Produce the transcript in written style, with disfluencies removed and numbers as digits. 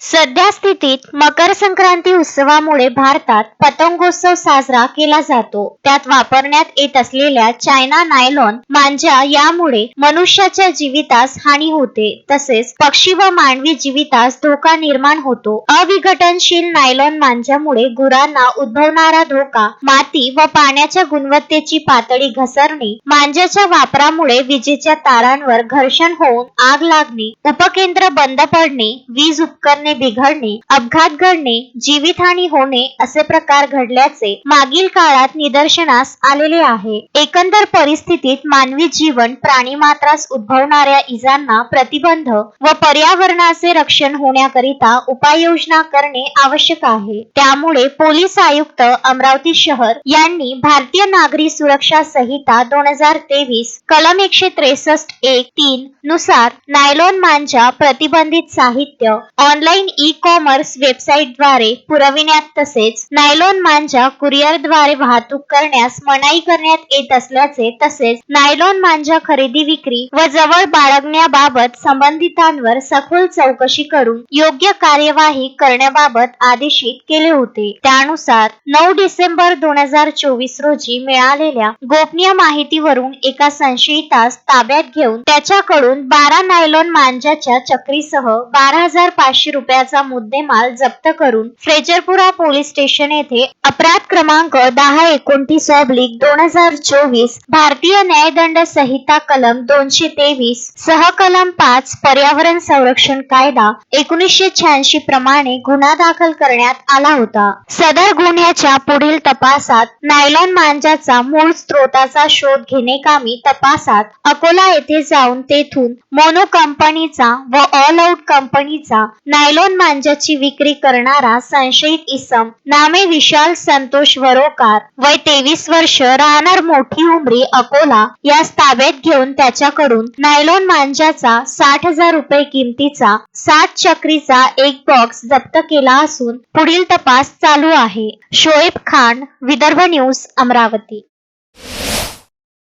सध्या स्थितीत मकर संक्रांती उत्सवामुळे भारतात पतंगोत्सव साजरा केला जातो. त्यात वापरण्यात येत असलेल्या चायना नायलॉन मांजा यामुळे मनुष्याच्या जीवितास हानी होते, तसेच पक्षी व मानवी जीवितास धोका निर्माण होतो. अविघटनशील नायलॉन मांजामुळे गुरांना उद्भवणारा धोका, माती व पाण्याच्या गुणवत्तेची पातळी घसरणे, मांजाच्या वापरामुळे विजेच्या तारांवर घर्षण होऊन आग लागणे, उपकेंद्र बंद पडणे, वीज उपकरणे बिघडणे, अपघात घडणे, जीवितहानी होणे असे प्रकार घडल्याचे मागील काळात निदर्शनास आलेले आहे. एकंदर परिस्थितीत मानवी जीवन, प्राणीमात्रास उद्भवणाऱ्या इजांना प्रतिबंध व पर्यावरणाचे रक्षण होण्याकरिता उपाययोजना करणे आवश्यक आहे. त्यामुळे पोलीस आयुक्त अमरावती शहर यांनी भारतीय नागरी सुरक्षा संहिता 2023 कलम 163(1)(3) नुसार नायलॉन मांजा प्रतिबंधित साहित्य ऑनलाईन ई-कॉमर्स वेबसाईटद्वारे पुरविण्यात तसेच नायलॉन मांजा कुरिअरद्वारे वाहतूक करण्यास मनाई करण्यात येत असल्याचे, तसेच नायलॉन मांजा खरेदी विक्री व जवळ बाळगण्याबाबत संबंधितांवर सखोल चौकशी करून योग्य कार्यवाही करण्याबाबत आदेशित केले होते. त्यानुसार 9 डिसेंबर 2024 रोजी मिळालेल्या गोपनीय माहितीवरून एका संशयितास ताब्यात घेऊन त्याच्याकडून 12 नायलॉन मांजाच्या चक्रीसह 12,500 रुपयाचा मुद्देमाल जप्त करून फ्रेजरपुरा पोलीस स्टेशन येथे अपराध क्रमांक 10-29/2024 भारतीय न्यायदंड संहिता कलम 223 सह कलम 5 पर्यावरण संरक्षण कायदा 1986 प्रमाणे गुन्हा दाखल करण्यात आला होता. सदर गुन्ह्याच्या पुढील तपासात नायलॉन मांजाचा मूळ स्त्रोताचा शोध घेणेकामी तपासात अकोला येथे जाऊन तेथून मोनो कंपनीचा व ऑल आउट कंपनीचा नायलॉन मांजाची विक्री करणारा संशयित इसम नामे विशाल संतोष वरोकार, वय 23 वर्ष, राहणार मोठी उमरी, अकोला यास ताब्यात घेऊन त्याच्याकडून नायलॉन मांजाचा 60,000 रुपये किमतीचा 60 चक्रीचा एक बॉक्स जप्त केला असून पुढील तपास चालू आहे. शोएब खान, विदर्भ न्यूज, अमरावती.